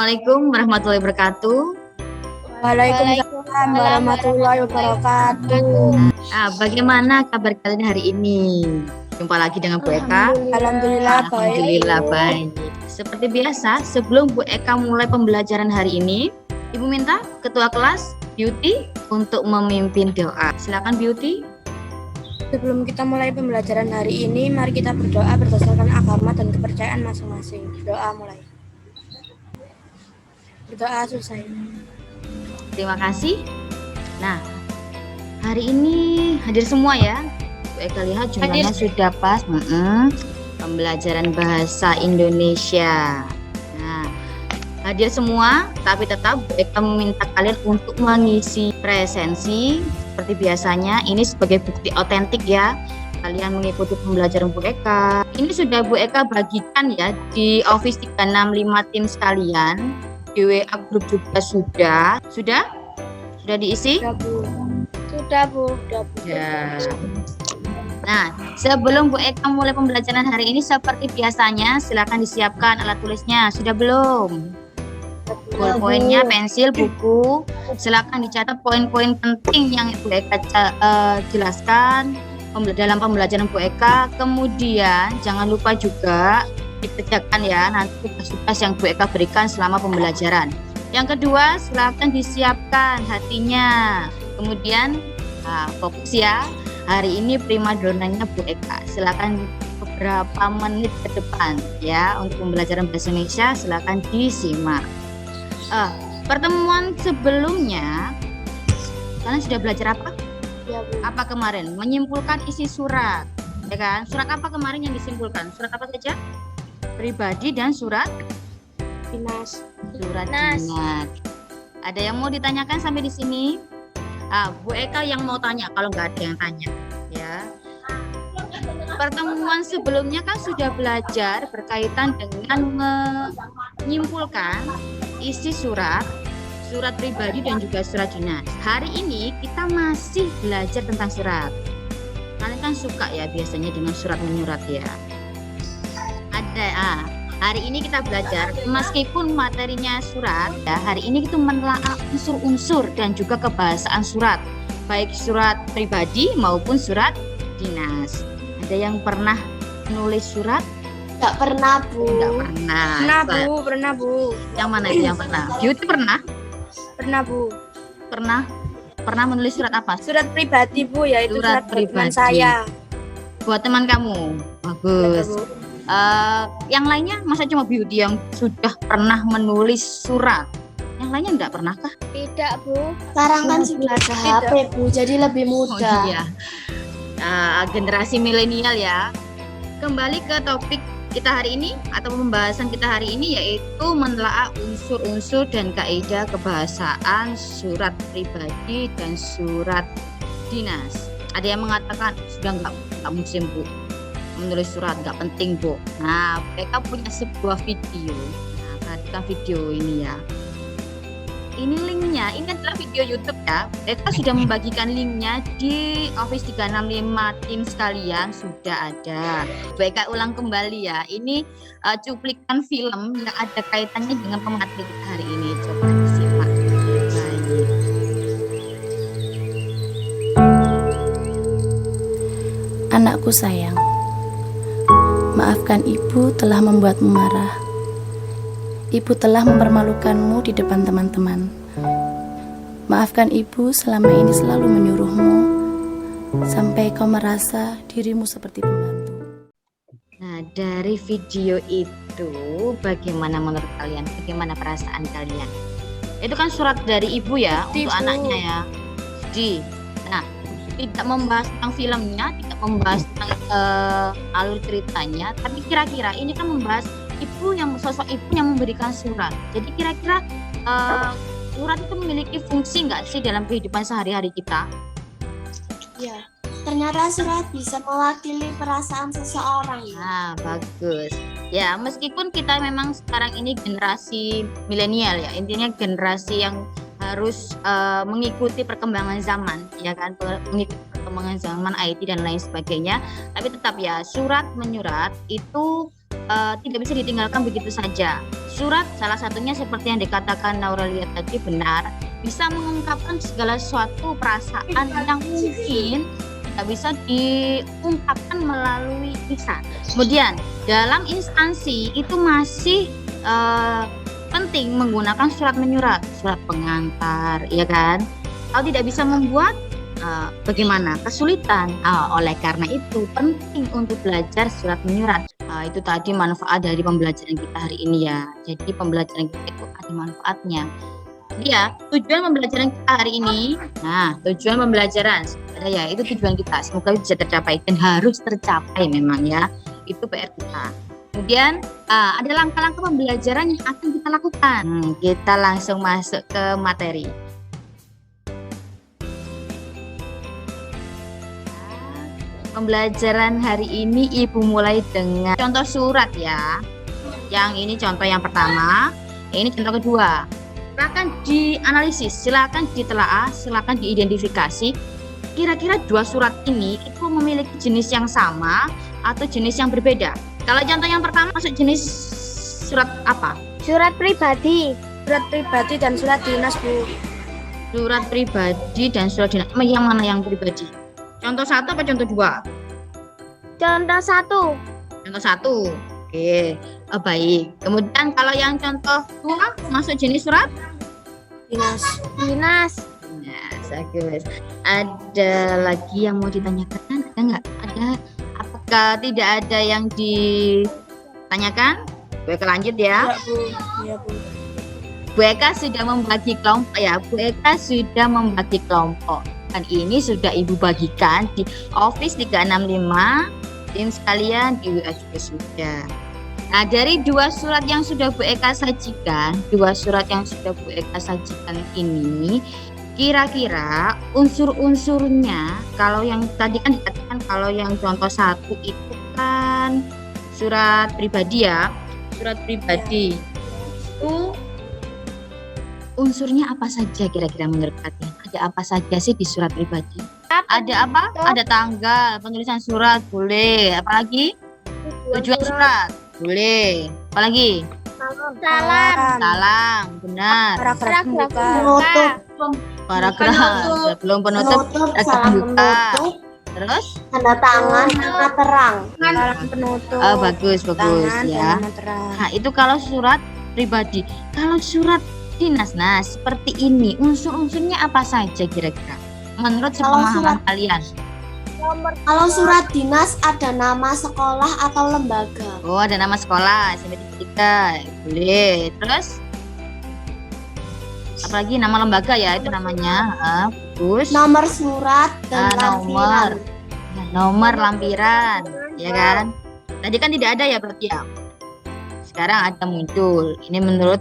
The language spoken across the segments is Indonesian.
Assalamualaikum warahmatullahi wabarakatuh. Waalaikumsalam warahmatullahi wabarakatuh. Bagaimana kabar kalian hari ini? Jumpa lagi dengan Bu Eka. Alhamdulillah baik. Alhamdulillah baik. Seperti biasa, sebelum Bu Eka mulai pembelajaran hari ini, Ibu minta Ketua Kelas Beauty untuk memimpin doa. Silakan Beauty. Sebelum kita mulai pembelajaran hari ini, mari kita berdoa berdasarkan agama dan kepercayaan masing-masing. Berdoa mulai. Berdoa selesai. Terima kasih. Nah, hari ini hadir semua ya. Bu Eka lihat jumlahnya sudah pas. Pembelajaran bahasa Indonesia. Nah, hadir semua, tapi tetap Bu Eka meminta kalian untuk mengisi presensi seperti biasanya. Ini sebagai bukti otentik ya, kalian mengikuti pembelajaran Bu Eka. Ini sudah Bu Eka bagikan ya di Office 365 tim sekalian. Di WA grup juga sudah diisi? Sudah Bu. Ya. Nah, sebelum Bu Eka mulai pembelajaran hari ini seperti biasanya, silakan disiapkan alat tulisnya. Sudah belum? Poin-poinnya, pensil, buku. Silakan dicatat poin-poin penting yang Bu Eka jelaskan dalam pembelajaran Bu Eka. Kemudian jangan lupa juga dikerjakan ya nanti tugas-tugas yang Bu Eka berikan selama pembelajaran. Yang kedua, silakan disiapkan hatinya. Kemudian fokus ya. Hari ini primadonanya Bu Eka. Silakan beberapa menit ke depan ya untuk pembelajaran bahasa Indonesia. Silakan disimak. Pertemuan sebelumnya kalian sudah belajar apa? Ya, Bu. Apa kemarin? Menyimpulkan isi surat, ya kan? Surat apa kemarin yang disimpulkan? Surat apa saja? Pribadi dan surat Dinas. Surat dinas. Ada yang mau ditanyakan sampai di sini? Bu Eka yang mau tanya kalau nggak ada yang tanya ya. Pertemuan sebelumnya kan sudah belajar berkaitan dengan menyimpulkan isi surat pribadi dan juga surat dinas. Hari ini kita masih belajar tentang surat. Kalian kan suka ya biasanya dengan surat menyurat ya. Hari ini kita belajar meskipun materinya surat ya, hari ini kita menelaah unsur-unsur dan juga kebahasaan surat, baik surat pribadi maupun surat dinas. Ada yang pernah menulis surat? Enggak pernah, Bu. Enggak pernah. Pernah, Bu. Yang mana itu yang pernah? Beauty pernah? Pernah, Bu. Pernah menulis surat apa? Surat pribadi, Bu, yaitu surat pribadi. teman saya. Buat teman kamu. Bagus. Ya, Bu. Yang lainnya masa cuma Beauty yang sudah pernah menulis surat? Yang lainnya enggak pernah kah? Tidak, Bu. Sekarang kan sudah ada HP, Bu, jadi lebih mudah. Oh iya. Generasi milenial ya. Kembali ke topik kita hari ini atau pembahasan kita hari ini, yaitu menelaah unsur-unsur dan kaidah kebahasaan surat pribadi dan surat dinas. Ada yang mengatakan sudah nggak musim Bu menulis surat, nggak penting Bu. Nah, mereka punya sebuah video. Nah, perhatikan video ini ya. Ini linknya, ini adalah video YouTube ya. Mereka sudah membagikan linknya di Office 365 tim sekalian, sudah ada. Mereka ulang kembali ya. Ini cuplikan film yang ada kaitannya dengan pemateri kita hari ini. Coba disimak. Baik. Anakku sayang, maafkan ibu telah membuatmu marah. Ibu telah mempermalukanmu di depan teman-teman. Maafkan ibu selama ini selalu menyuruhmu sampai kau merasa dirimu seperti pembantu. Nah, dari video itu bagaimana menurut kalian? Bagaimana perasaan kalian? Itu kan surat dari ibu ya, untuk anaknya ya. Nah, tidak membahas tentang filmnya, tidak membahas tentang alur ceritanya, tapi kira-kira ini kan membahas sosok ibu yang memberikan surat. Jadi kira-kira surat itu memiliki fungsi nggak sih dalam kehidupan sehari-hari kita? Ya, ternyata surat bisa mewakili perasaan seseorang. Nah, bagus. Ya, meskipun kita memang sekarang ini generasi milenial ya, intinya generasi yang harus mengikuti perkembangan zaman, ya kan, mengikuti perkembangan zaman IT dan lain sebagainya. Tapi tetap ya, surat menyurat itu tidak bisa ditinggalkan begitu saja. Surat salah satunya seperti yang dikatakan Nauralia tadi benar, bisa mengungkapkan segala sesuatu perasaan yang mungkin tidak bisa diungkapkan melalui lisan. Kemudian dalam instansi itu masih penting menggunakan surat menyurat, surat pengantar, ya kan? Kalau tidak bisa membuat, bagaimana? Kesulitan. Oleh karena itu penting untuk belajar surat menyurat. Itu tadi manfaat dari pembelajaran kita hari ini ya. Jadi pembelajaran kita itu ada manfaatnya. Jadi ya, tujuan pembelajaran kita hari ini, tujuan pembelajaran ada ya, itu tujuan kita. Semoga bisa tercapai dan harus tercapai memang ya. Itu PR kita. Kemudian ada langkah-langkah pembelajaran yang akan kita lakukan. Kita langsung masuk ke materi. Pembelajaran hari ini Ibu mulai dengan contoh surat ya. Yang ini contoh yang pertama, ini contoh kedua. Silakan dianalisis, silakan ditelaah, silakan diidentifikasi. Kira-kira dua surat ini itu memiliki jenis yang sama atau jenis yang berbeda. Kalau contoh yang pertama masuk jenis surat apa? Surat pribadi. Surat pribadi dan surat dinas, Bu. Surat pribadi dan surat dinas. Yang mana yang pribadi? Contoh satu apa contoh dua? Contoh satu. Contoh satu. Oke, baik. Kemudian kalau yang contoh dua masuk jenis surat? Dinas. Dinas. Dinas, bagus. Ada lagi yang mau ditanyakan? Ada nggak? Ada. Apakah tidak ada yang ditanyakan? Bu Eka lanjut ya. Iya, Bu. Iya, Bu. Bu Eka sudah membagi kelompok ya. Bu Eka sudah membagi kelompok. Dan ini sudah Ibu bagikan di Office 365. Tim sekalian di WA juga sudah. Nah, dari dua surat yang sudah Bu Eka sajikan, ini, kira-kira unsur-unsurnya, kalau yang tadi kan dikatakan kalau yang contoh satu itu kan surat pribadi ya, surat pribadi itu unsurnya apa saja kira-kira menurut kalian? Ada apa saja sih di surat pribadi? Ada apa? Ada tanggal, penulisan surat, boleh. Apalagi? Tujuan surat, boleh. Apalagi? Salam, benar. Paragraf pembuka. Paragraf, sebelum penutup, pembuka. Terus? Tanda tangan, nama terang. Salam penutup. Bagus Tangan ya. dan nama terang. Nah, itu kalau surat pribadi. Kalau surat dinas, nah seperti ini, unsur-unsurnya apa saja kira-kira? Menurut sepemahaman kalian? Kalau surat dinas ada nama sekolah atau lembaga. Oh, ada nama sekolah, SMP 3. Boleh. Terus? Apalagi nama lembaga ya, itu namanya. Bagus. Nomor surat dan lampiran. Nomor lampiran, ya kan? Tadi kan tidak ada ya berarti ya. Sekarang ada muncul. Ini menurut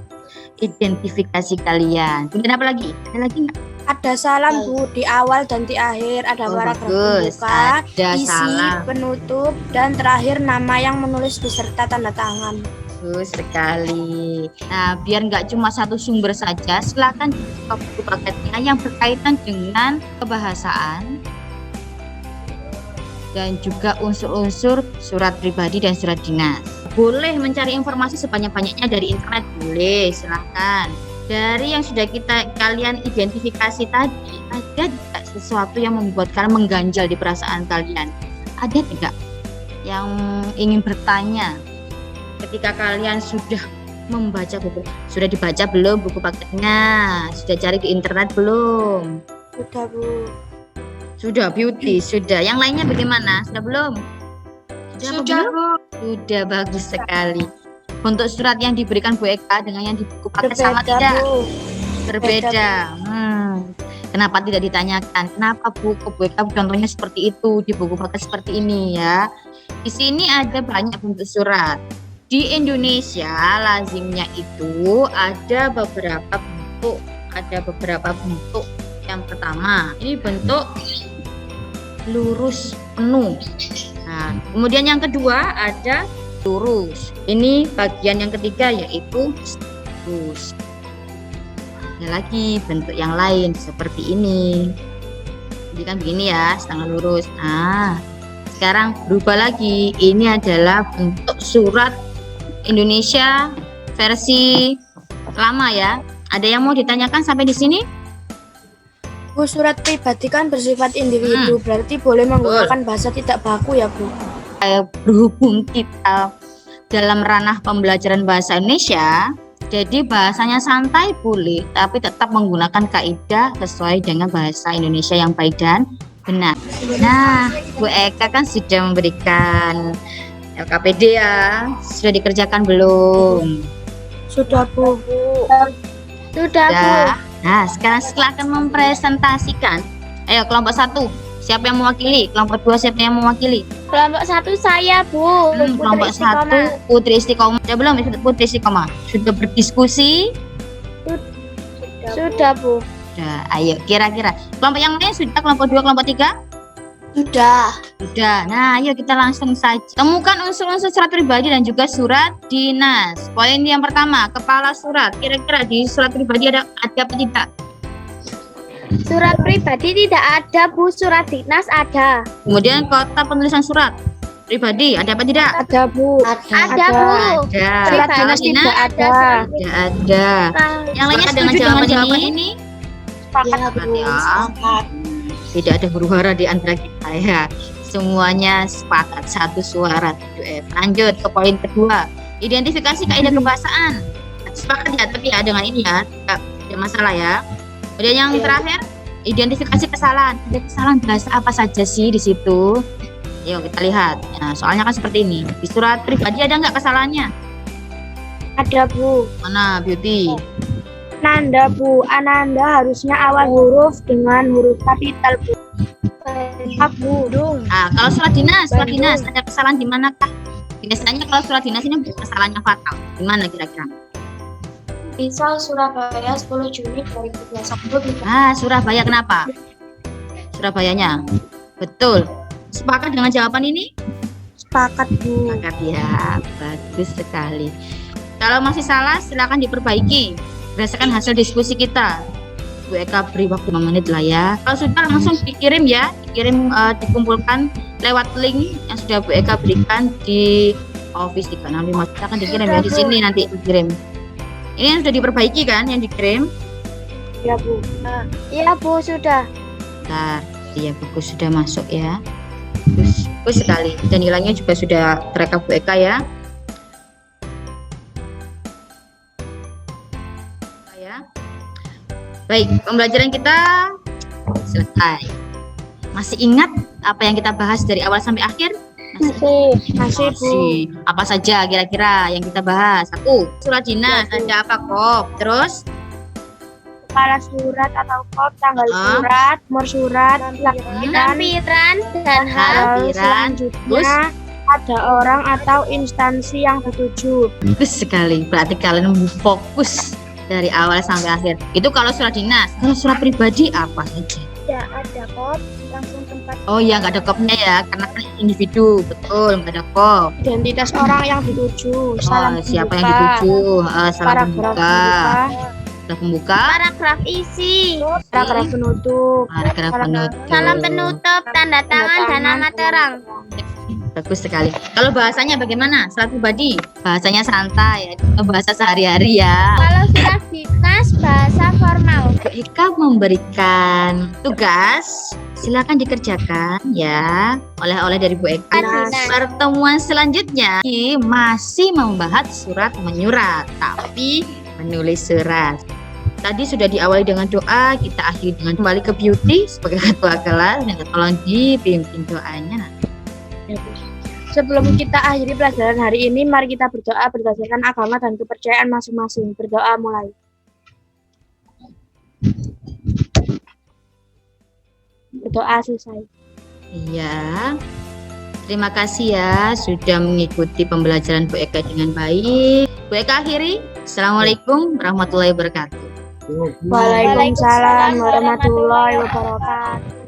identifikasi kalian. Kemudian apa lagi? Ada lagi nggak? Ada salam, Bu, di awal dan di akhir. Ada paragraf pembuka, Ada isi, salam. penutup, dan terakhir nama yang menulis beserta tanda tangan. Bagus sekali. Nah, biar nggak cuma satu sumber saja, silakan dibuka buku paketnya yang berkaitan dengan kebahasaan dan juga unsur-unsur surat pribadi dan surat dinas. Boleh mencari informasi sebanyak-banyaknya dari internet, boleh, silahkan. Dari yang sudah kalian identifikasi tadi, ada tidak sesuatu yang membuat kalian mengganjal di perasaan kalian? Ada tidak yang ingin bertanya ketika kalian sudah membaca buku? Sudah dibaca belum buku paketnya? Sudah cari di internet belum? Sudah, Bu. Sudah, Beauty, sudah. Yang lainnya bagaimana? Sudah belum? Sudah, Bu. Sudah, bagus sekali. Untuk surat yang diberikan Bu Eka dengan yang di buku paket sama Berbeda, tidak? Bu. Berbeda. Kenapa tidak ditanyakan? Kenapa Bu Eka contohnya seperti itu, di buku paket seperti ini ya? Di sini ada banyak bentuk surat. Di Indonesia lazimnya itu ada beberapa bentuk. Yang pertama, ini bentuk lurus penuh. Nah, kemudian yang kedua ada lurus. Ini bagian yang ketiga yaitu lurus. Ada lagi bentuk yang lain seperti ini. Jadi kan begini ya, setengah lurus. Nah, sekarang berubah lagi. Ini adalah bentuk surat Indonesia versi lama ya. Ada yang mau ditanyakan sampai di sini? Bu, surat pribadi kan bersifat individu, berarti boleh menggunakan bahasa tidak baku ya, Bu? Berhubung kita dalam ranah pembelajaran bahasa Indonesia, jadi bahasanya santai boleh, tapi tetap menggunakan kaidah sesuai dengan bahasa Indonesia yang baik dan benar. Nah, Bu Eka kan sudah memberikan LKPD ya, sudah dikerjakan belum? Sudah, Bu. Sudah, Bu. Sudah. Nah, sekarang akan mempresentasikan. Ayo, kelompok 1, siapa yang mewakili? Kelompok 2, siapa yang mewakili? Kelompok 1 saya, Bu. Kelompok 1, Putri Istiqomah. Sudah belum Putri Istiqomah? Sudah berdiskusi? Sudah, Bu. Sudah. Ayo, kira-kira. Kelompok yang lain sudah? Kelompok 2, kelompok 3? Sudah. Sudah. Nah, ayo kita langsung saja. Temukan unsur-unsur surat pribadi dan juga surat dinas. Poin yang pertama, kepala surat. Kira-kira di surat pribadi ada apa tidak? Surat pribadi tidak ada, Bu. Surat dinas ada. Kemudian kota penulisan surat pribadi ada apa tidak? Ada, Bu. Ada, Bu. Ada. Surat Pribadi dinas tidak ada. Tidak ada. Yang lainnya Sepakat setuju dengan jawaban ini? Sepakat, Sepakat Bu. ya. Tidak ada huru-hara di antara kita ya. Semuanya sepakat satu suara. Lanjut ke poin kedua. Identifikasi kaidah kebahasaan. Sepakat ya, tapi ya dengan ini ya. Tidak ada masalah ya. Kemudian yang terakhir, identifikasi kesalahan. Ada kesalahan bahasa apa saja sih di situ? Yuk kita lihat. Nah, soalnya kan seperti ini. Di surat pribadi ada nggak kesalahannya? Ada, Bu. Mana Beauty? Nanda, Bu. Ananda harusnya awal huruf dengan huruf kapital, Bu. Bu. Nah, kalau surat dinas ada kesalahan di manakah? Biasanya kalau surat dinas ini kesalahannya fatal. Di mana kira-kira? Misal Surabaya 10 Juni 2021. Ah, Surabaya kenapa? Surabayanya. Betul. Sepakat dengan jawaban ini? Sepakat, Bu. Sepakat ya. Bagus sekali. Kalau masih salah silakan diperbaiki berdasarkan hasil diskusi kita. Bu Eka beri waktu 5 menit lah ya. Kalau sudah langsung dikirim ya, dikumpulkan lewat link yang sudah Bu Eka berikan di Office 365. Silakan dikirim ya, di sini nanti dikirim. Ini yang sudah diperbaiki kan yang dikirim? Ya, Bu. Iya, Bu, sudah. Bentar, iya bagus sudah masuk ya. Bagus sekali. Dan nilainya juga sudah terekam Bu Eka ya. Baik, pembelajaran kita selesai. Masih ingat apa yang kita bahas dari awal sampai akhir? Masih, Bu. Apa saja kira-kira yang kita bahas? 1, surat dinas, ada apa kok? Terus? Kepala surat atau kop, tanggal surat, nomor surat, Lampiran dan hal. selanjutnya ada orang atau instansi yang dituju. Bagus sekali. Berarti kalian fokus dari awal sampai akhir. Itu kalau surat dinas. Kalau surat pribadi apa saja? Tidak ada kop, langsung tempat Oh iya, nggak ada kopnya ya, karena kan individu. Betul, nggak ada kop. identitas orang yang dituju. Salam Siapa yang pembuka, dituju? Salam paragraf pembuka. Pembuka. Paragraf isi. paragraf penutup, Paragraf penutup. Salam penutup, tanda tangan dan nama terang. Bagus sekali. Kalau bahasanya bagaimana? Surat pribadi. Bahasanya santai, ya. Bahasa sehari-hari ya. Kalau surat dinas bahasa formal. Bu Eka memberikan tugas, silakan dikerjakan ya. Oleh-oleh dari Bu Eka. Pertemuan selanjutnya masih membahas surat menyurat, tapi menulis surat. Tadi sudah diawali dengan doa, kita akhiri dengan kembali ke Beauty sebagai ketua kelas dan tolong dipimpin doanya. Sebelum kita akhiri pelajaran hari ini, mari kita berdoa berdasarkan agama dan kepercayaan masing-masing. Berdoa mulai. Berdoa selesai. Iya. Terima kasih ya sudah mengikuti pembelajaran Bu Eka dengan baik. Bu Eka akhiri. Assalamualaikum warahmatullahi wabarakatuh. Waalaikumsalam warahmatullahi wabarakatuh.